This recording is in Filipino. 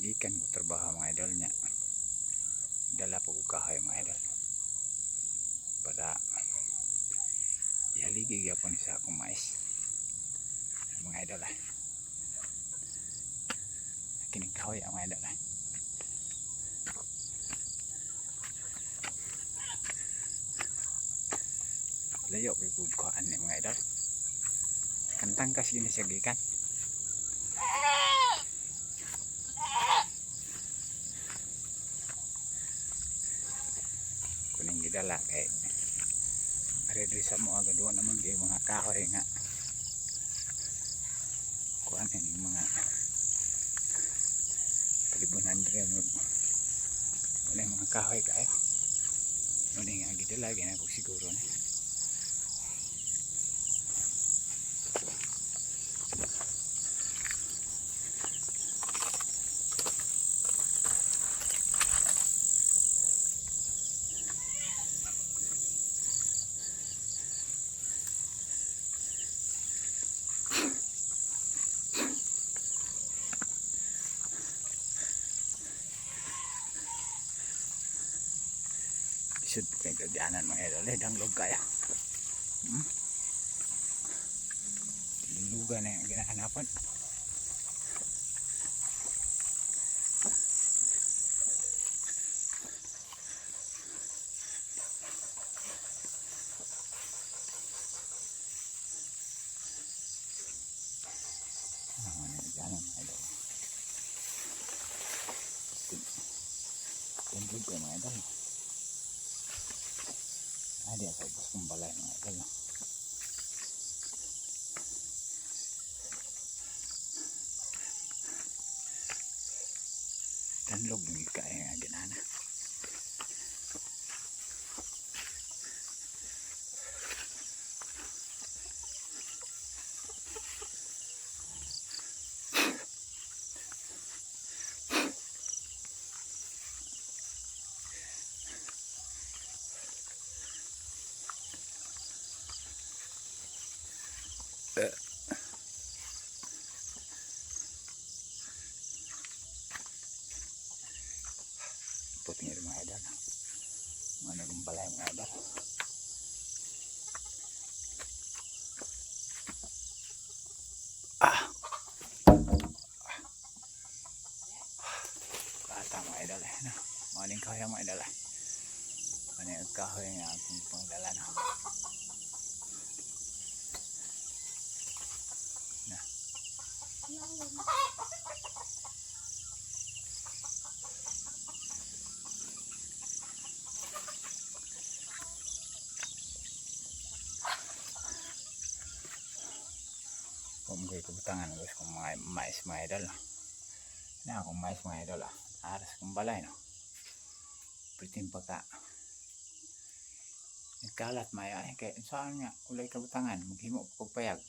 gikan ko trabaho mga idol niya. Dala po ko kahoy mga idol. Para ihaligi gyapon sa akong mais. Mga idol ay. Kining kahoy ang mga idol ay. Layo kay kukuhaan ni mga idol. Kantang kasi gini siya gikan. Kuning gidala kay ari sa mo agad doon naman kay mga kahoy nga kuan ni mga kalibunan dire wala mga kahoy kayo muna nga gidala gina ko siguro ni isod po kayong kagyanan mga idol danglog kaya luga na yung ginahanapan danglog kayo mga idol ada sa ubos kong balay mga idol no? Tanlog ng kaya nga ginana puting yung mga idol mga nagumbalay mga idol bata mga idol no? Maning kahoy mga idol maning kahoy nga akong pangdala no? Na kung may kabutangan guys kung mga mais mga idol no? Na akong mais mga idol aras kong balay no pritim pa ka nagkalat maya kaya saan nga ulay kabutangan maghimo pagpayag